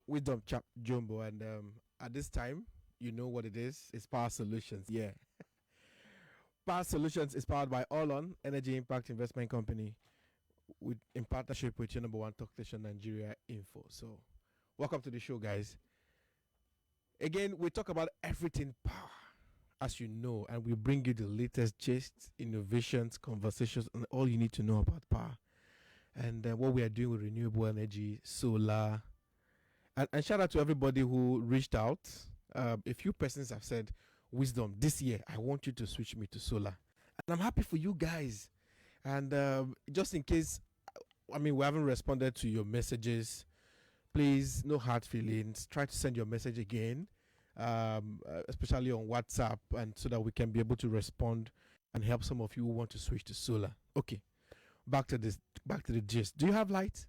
Wisdom Chapp-Jumbo, and at this time, you know what it is. It's Power Solutions. Yeah, Power Solutions is powered by Olon Energy Impact Investment Company, with in partnership with your number one talk station, Nigeria Info. So, welcome to the show, guys. Again, we talk about everything power, as you know, and we bring you the latest gist, innovations, conversations, and all you need to know about power. And what we are doing with renewable energy, solar, and shout out to everybody who reached out. A few persons have said, Wisdom, this year I want you to switch me to solar. And I'm happy for you guys. And just in case, we haven't responded to your messages, please, no hard feelings. Try to send your message again, especially on WhatsApp, and so that we can be able to respond and help some of you who want to switch to solar. Okay, back to the gist. Do you have light?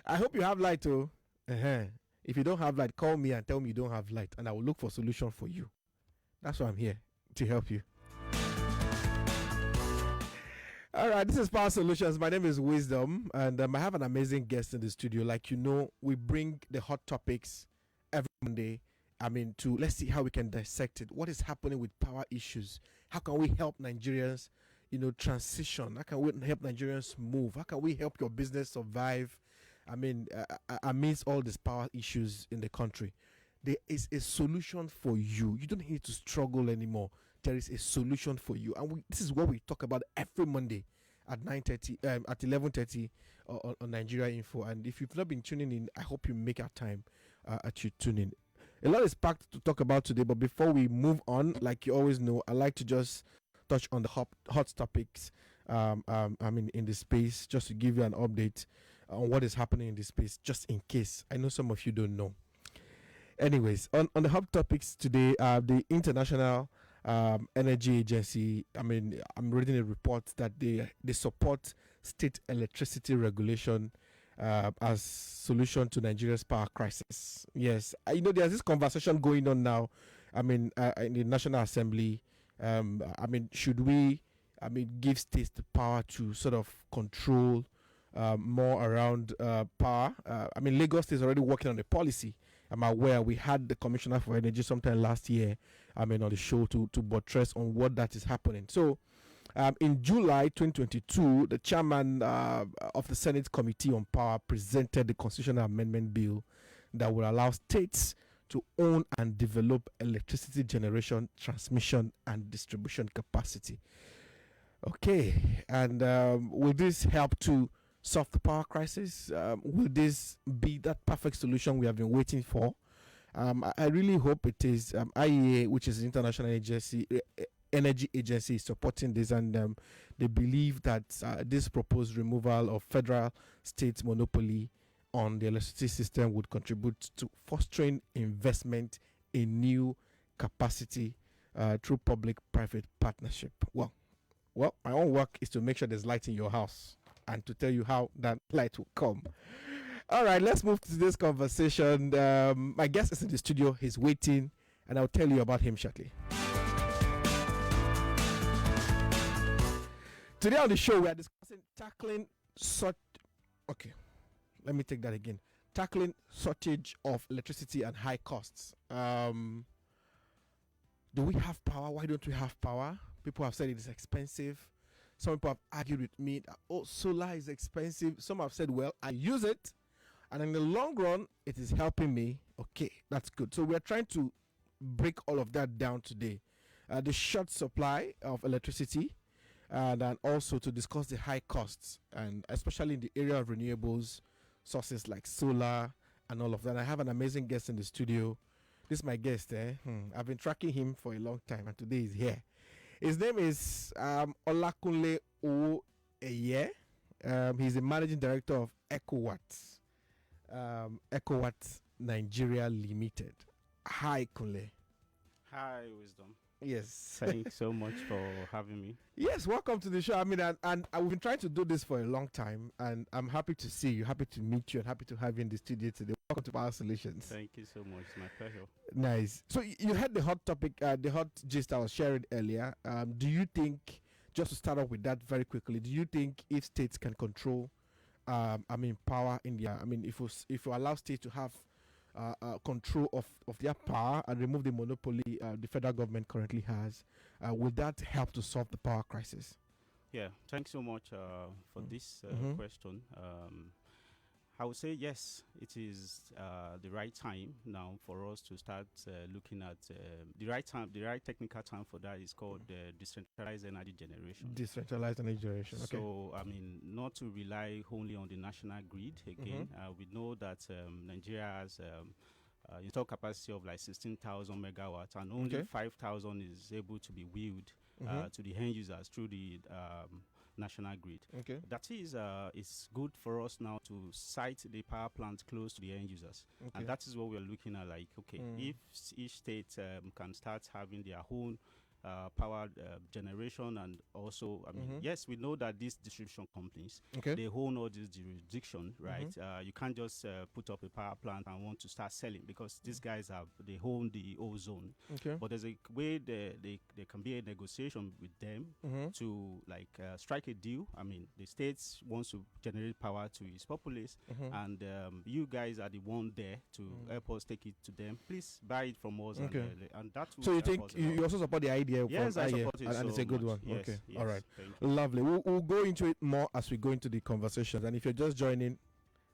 I hope you have light, too. If you don't have light, call me and tell me you don't have light, and I will look for a solution for you. That's why I'm here, to help you. All right, this is Power Solutions. My name is Wisdom, and I have an amazing guest in the studio. Like, we bring the hot topics every Monday. Let's see how we can dissect it. What is happening with power issues? How can we help Nigerians, transition? How can we help Nigerians move? How can we help your business survive? Amidst all these power issues in the country, there is a solution for you. You don't need to struggle anymore. There is a solution for you, and this is what we talk about every Monday at 9:30, at 11:30 on Nigeria Info. And if you've not been tuning in, I hope you make our time at you tune in. A lot is packed to talk about today, but before we move on, like you always know, I like to just touch on the hot topics. In the space, just to give you an update on what is happening in this space, just in case. I know some of you don't know. Anyways, on the hot topics today, the International Energy Agency, I'm reading a report that they support state electricity regulation as solution to Nigeria's power crisis. Yes, there's this conversation going on now, in the National Assembly. Should we, give states the power to sort of control more around power? Lagos is already working on a policy. I'm aware we had the Commissioner for Energy sometime last year, on the show to buttress on what that is happening. So, in July 2022, the chairman of the Senate Committee on Power presented the constitutional amendment bill that will allow states to own and develop electricity generation, transmission, and distribution capacity. Okay, and will this help to solve the power crisis? Will this be that perfect solution we have been waiting for? I really hope it is. IEA, which is the International Energy Agency, is supporting this, and they believe that this proposed removal of federal state monopoly on the electricity system would contribute to fostering investment in new capacity through public-private partnership. Well, my own work is to make sure there's light in your house and to tell you how that light will come. All right, let's move to this conversation. My guest is in the studio. He's waiting, and I'll tell you about him shortly. Today on the show, we are discussing tackling shortage of electricity and high costs. Do we have power? Why don't we have power? People have said it is expensive. Some people have argued with me that, solar is expensive. Some have said, well, I use it, and in the long run, it is helping me. Okay, that's good. So we're trying to break all of that down today. The short supply of electricity, and also to discuss the high costs, and especially in the area of renewables, sources like solar and all of that. I have an amazing guest in the studio. This is my guest. I've been tracking him for a long time, and today he's here. His name is Olakunle Owoeye. He's the managing director of Ecowatt Nigeria Limited. Hi, Kunle. Hi, Wisdom. Yes. Thanks so much for having me. Yes, welcome to the show. And we've been trying to do this for a long time, and I'm happy to see you, happy to meet you, and happy to have you in the studio today. Welcome to Power Solutions. Thank you so much. It's my pleasure. Nice. So you had the hot topic, the hot gist I was sharing earlier. Do you think, just to start off with that very quickly, do you think if states can control power in their. If you allow states to have control of their power and remove the monopoly the federal government currently has, will that help to solve the power crisis? Yeah, thanks so much for this question. I would say yes, it is the right time now for us to start looking at the right time. The right technical time for that is called decentralized energy generation. Decentralized energy generation. Okay. So, not to rely only on the national grid again. We know that Nigeria has installed capacity of like 16,000 megawatts, and only 5,000 is able to be wheeled to the end users through the national grid. Okay. That is, it's good for us now to site the power plant close to the end users, and that is what we are looking at. Like, if each state can start having their own power generation, and also, yes, we know that these distribution companies, they own all this jurisdiction, right? You can't just put up a power plant and want to start selling, because these guys they own the whole zone. But there's a way there can be a negotiation with them to strike a deal. The states wants to generate power to its populace, and you guys are the one there to help us take it to them. Please buy it from us, and that will. So you think you also support the idea? Yes, I support it, and it's a good one. Yes, okay, yes, all right, thank you. Lovely. We'll go into it more as we go into the conversation. And if you're just joining,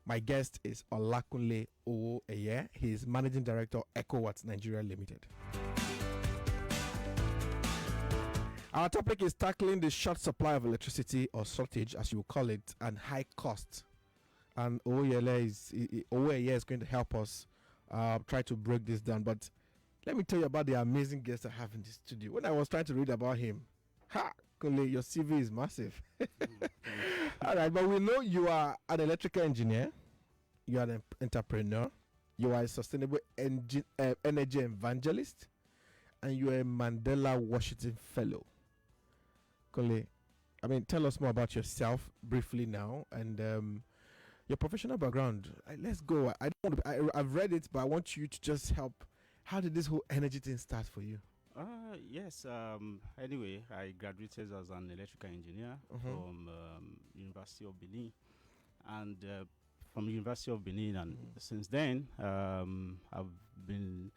my guest is Olakunle Owoeye. He's managing director, Ecowatt Nigeria Limited. Our topic is tackling the short supply of electricity, or shortage as you call it, and high cost. And Owoeye is going to help us try to break this down. But let me tell you about the amazing guest I have in the studio. When I was trying to read about him, Kunle, your CV is massive. All right, but we know you are an electrical engineer, you are an entrepreneur, you are a sustainable energy evangelist, and you are a Mandela Washington Fellow. Kunle, tell us more about yourself briefly now, and your professional background. Let's go. I've read it, but I want you to just help. How did this whole energy thing start for you? Yes. Anyway, I graduated as an electrical engineer from University of Benin, and since then, I've been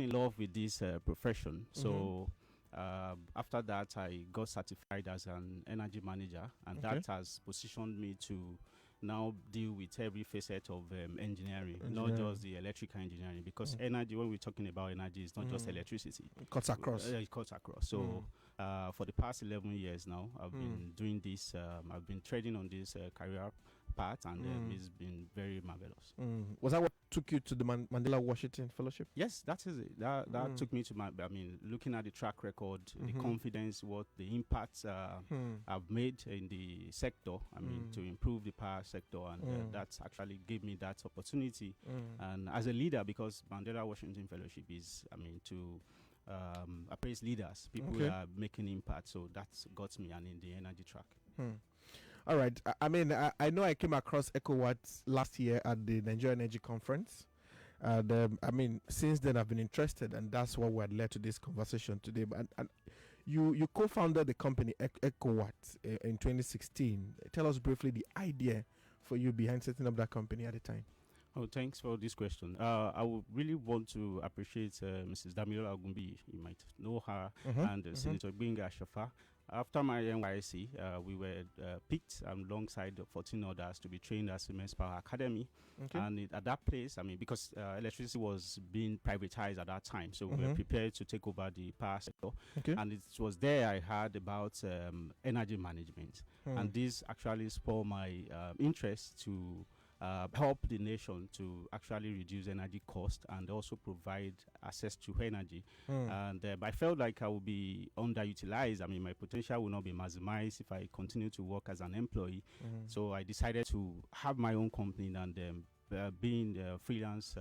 in love with this profession. So after that, I got certified as an energy manager, and that has positioned me to now deal with every facet of engineering, not just the electrical engineering, because energy, when we're talking about energy, it's not just electricity. It cuts across. It cuts across. So for the past 11 years now, I've been doing this. I've been trading on this career path, and it's been very marvelous. Was that what took you to the Mandela Washington Fellowship? Yes, that is it. That took me to looking at the track record, the confidence, what the impacts I've made in the sector, to improve the power sector, and that's actually gave me that opportunity. And as a leader, because Mandela Washington Fellowship is, to appraise leaders, people who are making impact. So that's got me and in the energy track. All right. I know I came across Ecowatt last year at the Nigeria Energy Conference. And since then I've been interested, and that's what we had led to this conversation today. And you co-founded the company Ecowatt in 2016. Tell us briefly the idea for you behind setting up that company at the time. Oh, thanks for this question. I would really want to appreciate Mrs. Damilola Ogunbiyi. You might know her, and Senator Gbenga Shafa. After my NYC, we were picked alongside 14 others to be trained as Women's Power Academy. And at that place, because electricity was being privatized at that time, so we were prepared to take over the power sector. And it was there I heard about energy management. And this actually spurred my interest to help the nation to actually reduce energy cost and also provide access to energy. And I felt like I would be underutilized. My potential will not be maximized if I continue to work as an employee. So I decided to have my own company and being a freelance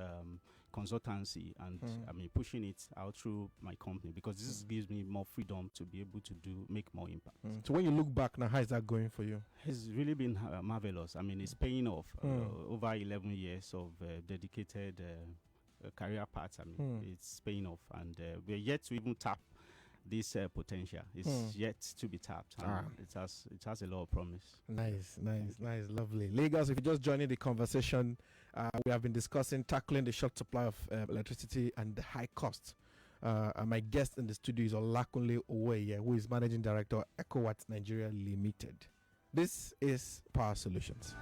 consultancy, and pushing it out through my company, because this gives me more freedom to be able to make more impact. So when you look back now, how is that going for you? It's really been marvelous. It's paying off. Over 11 years of dedicated career path. It's paying off, and we're yet to even tap this potential is yet to be tapped. And it has a lot of promise. Nice, lovely. Lagos, if you're just joining the conversation, we have been discussing tackling the short supply of electricity and the high cost. And my guest in the studio is Olakunle Owoeye, who is Managing Director, Ecowatt Nigeria Limited. This is Power Solutions.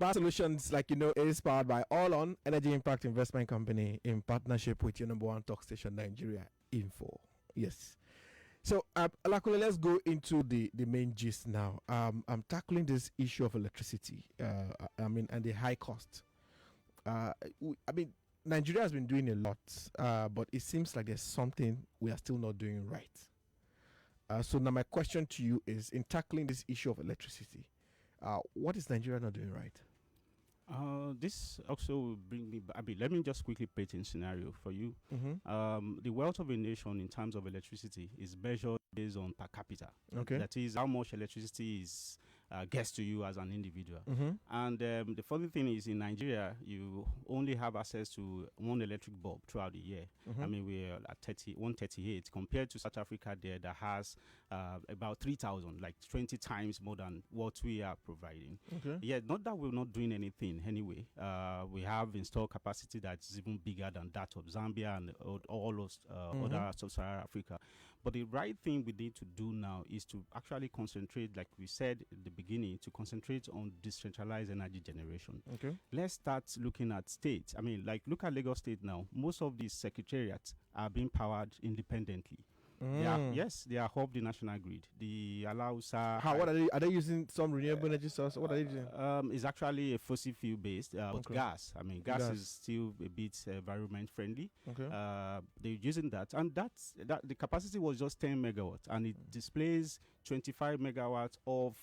Power Solutions, like you know, is powered by All On Energy Impact Investment Company in partnership with your number one talk station, Nigeria Info. Yes. So, Olakunle, let's go into the main gist now. I'm tackling this issue of electricity. And the high cost. Nigeria has been doing a lot, but it seems like there's something we are still not doing right. So now my question to you is, in tackling this issue of electricity, what is Nigeria not doing right? This also will bring me back. Let me just quickly paint in scenario for you. The wealth of a nation in terms of electricity is measured based on per capita. Okay. That is how much electricity is gets to you as an individual. And the funny thing is, in Nigeria, you only have access to one electric bulb throughout the year. We're at 138 compared to South Africa there that has about 3,000, like 20 times more than what we are providing. Yet, not that we're not doing anything anyway. We have installed capacity that's even bigger than that of Zambia and all those other sub-Saharan Africa. But the right thing we need to do now is to actually concentrate, like we said at the beginning, to concentrate on decentralized energy generation. Let's start looking at states. Look at Lagos State now. Most of these secretariats are being powered independently. They are off the national grid. The Alausa. What are they using? Some renewable energy source? What are they doing? It's actually a fossil fuel based, but gas. Gas is still a bit environment friendly. They're using that, and that the capacity was just 10 megawatts, and it displays 25 megawatts of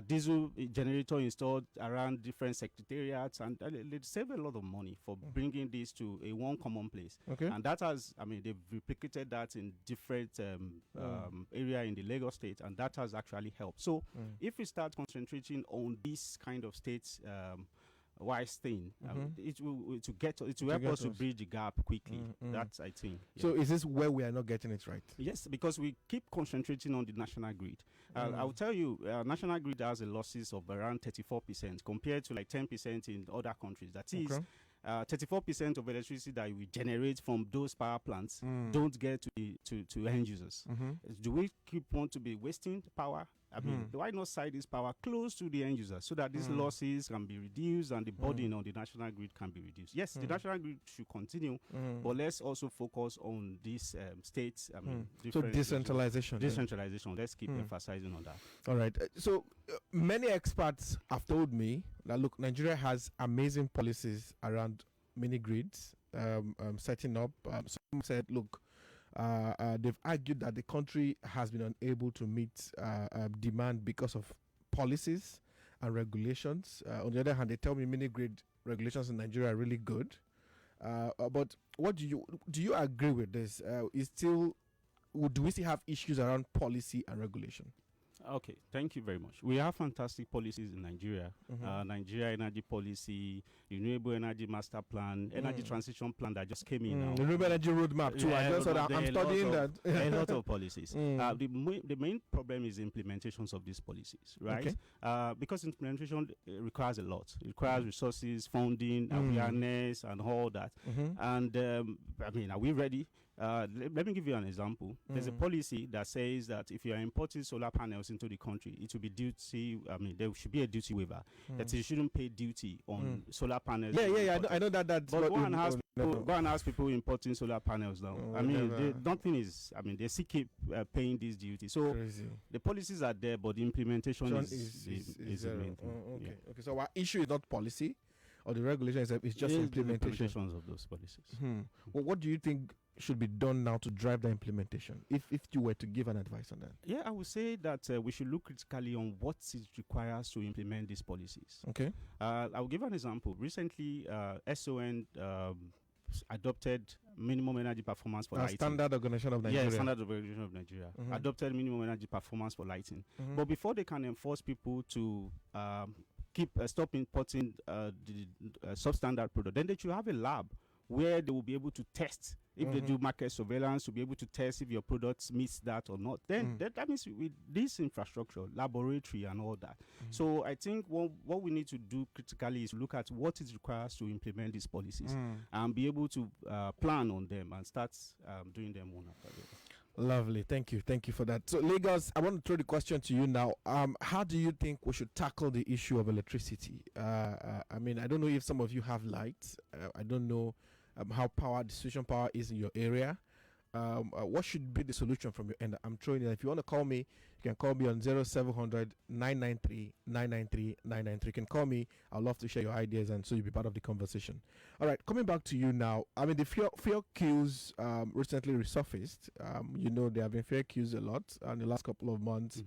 diesel generator installed around different secretariats, and they save a lot of money for bringing this to a one common place. And that has, they've replicated that in different area in the Lagos state, and that has actually helped. So if we start concentrating on this kind of states wise thing, it will help us to bridge the gap quickly. That's, I think. So is this where we are not getting it right? Yes, because we keep concentrating on the national grid. I will tell you, national grid has a losses of around 34% compared to like 10% in other countries. That is 34% of electricity that we generate from those power plants don't get to end users. Do we want to be wasting power? Why not side this power close to the end user so that these losses can be reduced and the burden on the national grid can be reduced? Yes, the national grid should continue, but let's also focus on these states. So decentralization. Decentralization. Let's keep emphasizing on that. All right. So many experts have told me that, look, Nigeria has amazing policies around mini grids setting up. Some said, look, they've argued that the country has been unable to meet demand because of policies and regulations. On the other hand, they tell me mini grid regulations in Nigeria are really good. But what do you agree with this? Do we still have issues around policy and regulation? Okay, thank you very much. We have fantastic policies in Nigeria. Nigeria Energy Policy, Renewable Energy Master Plan, Energy Transition Plan that just came in now. Renewable Energy Roadmap too. I'm studying that. A lot of policies. The main problem is implementations of these policies, right? Because implementation requires a lot. It requires resources, funding, awareness, and all that. And are we ready? Let me give you an example. There's a policy that says that if you are importing solar panels into the country, it will be duty. There should be a duty waiver that you shouldn't pay duty on solar panels. I know that. But go and ask people importing solar panels now. Nothing is. They still keep paying this duty. So the policies are there, but the implementation is the main thing. Okay. So our issue is not policy or the regulation, it's just implementation of those policies. Well, what do you think should be done now to drive the implementation, if you were to give an advice on that? Yeah, I would say that we should look critically on what it requires to implement these policies. Okay. I'll give an example. Recently, SON adopted minimum energy performance for lighting. Standard Organization of Nigeria. Yeah, Standard Organization of Nigeria. Adopted minimum energy performance for lighting. But before they can enforce people to stop importing the substandard product, then they should have a lab where they will be able to test if they do market surveillance to be able to test if your products meets that or not, then that means with this infrastructure, laboratory and all that. So I think what we need to do critically is look at what it requires to implement these policies and be able to plan on them and start doing them one after the other. Lovely. Thank you for that. So Lagos, I want to throw the question to you now. How do you think we should tackle the issue of electricity? I mean, I don't know if some of you have lights. I don't know how distribution power is in your area. What should be the solution from your end? I'm throwing it. If you want to call me, you can call me on 0700 993 993 993. You can call me. I'd love to share your ideas, and so you'll be part of the conversation. All right, coming back to you now. I mean, the fuel queues recently resurfaced. There have been fuel queues a lot in the last couple of months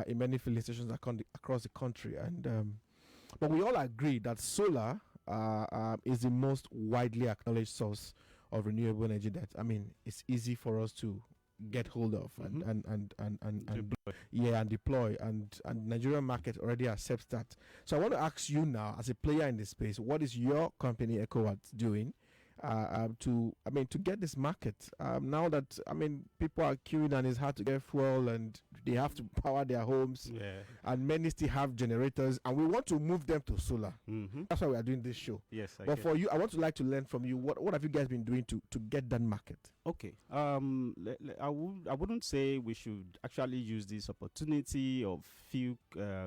in many filling stations across the country. And but we all agree that solar is the most widely acknowledged source of renewable energy that, I mean, it's easy for us to get hold of and deploy, and Nigerian market already accepts that. So I want to ask you now, as a player in this space, what is your company Ecowatt doing to get this market now that, I mean, people are queuing and it's hard to get fuel and they have to power their homes, and many still have generators, and we want to move them to solar. That's why we are doing this show. Yes, for you, I want to learn from you, what have you guys been doing to get that market? Okay. I wouldn't say we should actually use this opportunity of fuel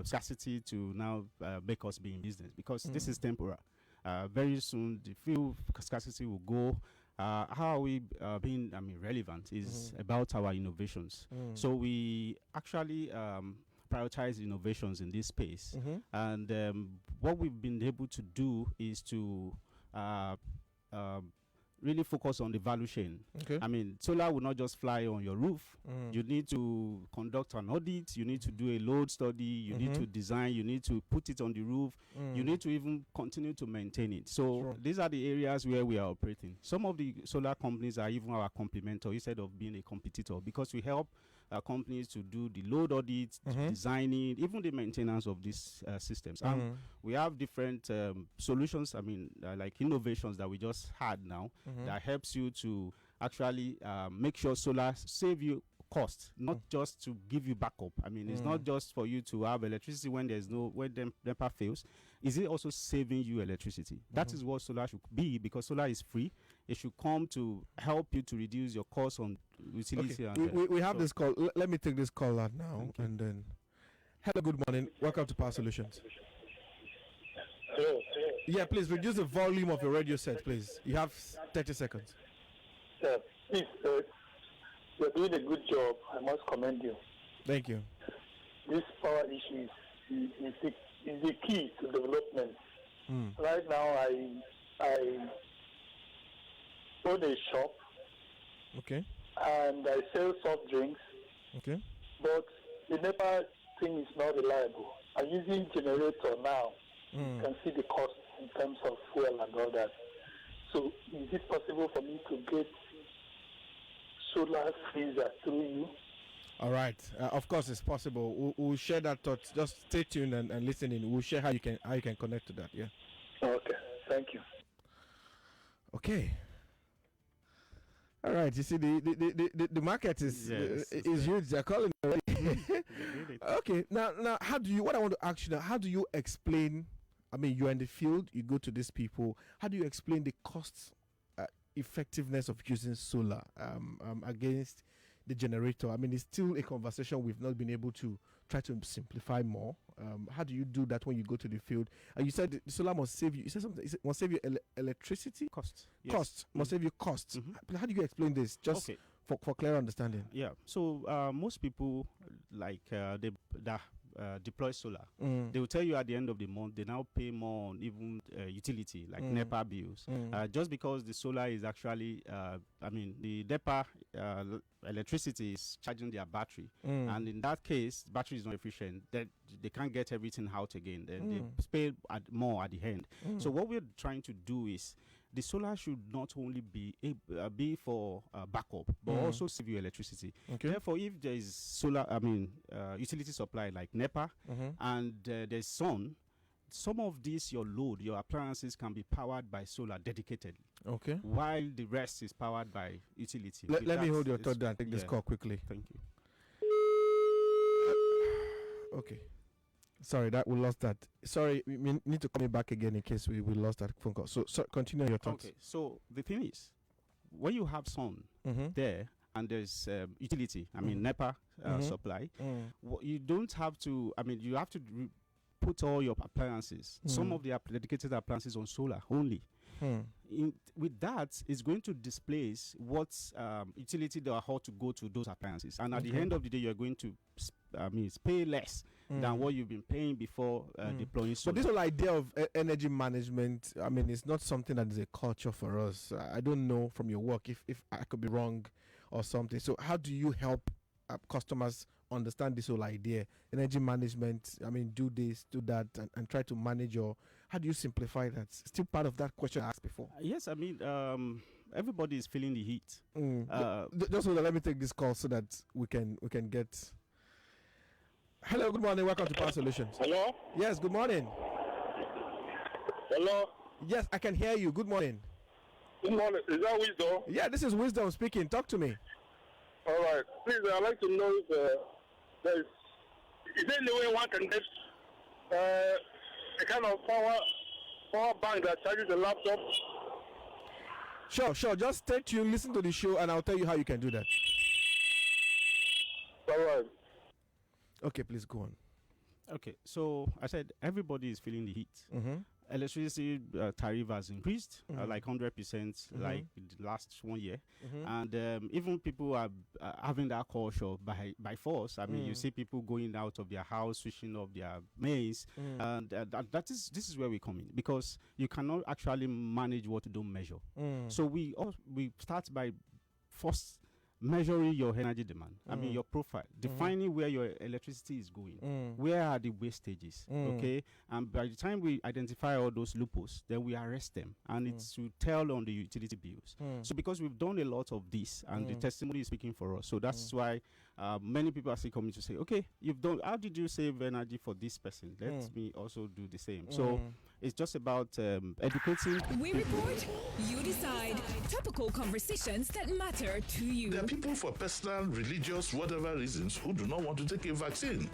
scarcity to now make us be in business, because this is temporary. Very soon the fuel scarcity will go. How are we being relevant is about our innovations. So we actually prioritize innovations in this space, and what we've been able to do is to really focus on the value chain. I mean, solar will not just fly on your roof. You need to conduct an audit, you need to do a load study, you need to design, you need to put it on the roof, you need to even continue to maintain it. So these are the areas where we are operating. Some of the solar companies are even our complementor instead of being a competitor, because we help companies to do the load audits, designing, even the maintenance of these systems. We have different solutions, like innovations that we just had now that helps you to actually make sure solar save you cost, not just to give you backup. I mean, it's not just for you to have electricity when NEPA fails. Is it also saving you electricity? That is what solar should be, because solar is free. It should come to help you to reduce your cost on utility. We have this call. Let me take this call out now, and then. Hello, good morning. Welcome to Power Solutions. Hello. Yeah, please reduce the volume of your radio set, please. You have 30 seconds. Please, you're doing a good job. I must commend you. Thank you. This power issue is the key to development. Right now, I own a shop. Okay. And I sell soft drinks. Okay. But the NEPA thing is not reliable. I'm using generator now. You can see the cost in terms of fuel and all that. So is it possible for me to get solar freezer through you? All right. Of course, it's possible. We'll share that thought. Just stay tuned and listen in. We'll share how you can connect to that. Yeah. Okay. Thank you. Okay. All right. You see, the market is huge. They're calling already. Okay. Now, how do you? What I want to ask you now? How do you explain? I mean, you're in the field. You go to these people. How do you explain the cost effectiveness of using solar against the generator? I mean, it's still a conversation we've not been able to try to simplify more. How do you do that when you go to the field? And you said the solar must save you. You said something. It must save you electricity Cost. Yes. Cost must save you costs. How do you explain this? Just for clear understanding. Yeah. So most people that deploy solar, they will tell you at the end of the month they now pay more on even utility like NEPA bills, just because the solar is actually the NEPA electricity is charging their battery, and in that case battery is not efficient, that they can't get everything out again, then they pay more at the end. So what we're trying to do is the solar should not only be for backup, but also save you electricity. Okay. Therefore, if there is solar, utility supply like NEPA, and there's sun, some of this, your load, your appliances can be powered by solar dedicatedly. Okay. While the rest is powered by utility. Let me hold your thought and take this call quickly. Thank you. Okay. Sorry, we lost that. Sorry, we need to call me back again in case we lost that phone call. So continue your thoughts. Okay. So the thing is, when you have sun there and there's utility, I mean NEPA supply, you don't have to. I mean, you have to put all your appliances, some of the dedicated appliances on solar only. With that, it's going to displace what utility they are how to go to those appliances, and at the end of the day, you're going to pay less than what you've been paying before deploying solar. But this whole idea of energy management, I mean, it's not something that is a culture for us. I don't know from your work if I could be wrong or something. So how do you help customers understand this whole idea, energy management? I mean, do this, do that, and try to manage your. How do you simplify that? Still part of that question I asked before. Yes, I mean, everybody is feeling the heat. Just hold on, let me take this call so that we can get. Hello, good morning. Welcome to Power Solutions. Hello? Yes, good morning. Hello? Yes, I can hear you. Good morning. Good morning. Is that Wisdom? Yeah, this is Wisdom speaking. Talk to me. All right. Please, I'd like to know if is there any way one can get a kind of power bank that charges the laptop? Sure. Just stay tuned, listen to the show, and I'll tell you how you can do that. All right. Okay, please go on. Okay, so I said everybody is feeling the heat. Electricity tariff has increased like 100% like the last 1 year, and even people are having that culture by force. I mean, you see people going out of their house, switching off their mains, and this is where we come in, because you cannot actually manage what you don't measure. So we start by first measuring your energy demand. I mean, your profile, defining where your electricity is going, where are the wastages, okay? And by the time we identify all those loopholes, then we arrest them, and it's to tell on the utility bills. So because we've done a lot of this, and the testimony is speaking for us, so that's why many people are still coming to say, okay, you've done, how did you save energy for this person? Let me also do the same. So it's just about educating. We report, you decide. Topical conversations that matter to you. There are people for personal, religious, whatever reasons who do not want to take a vaccine.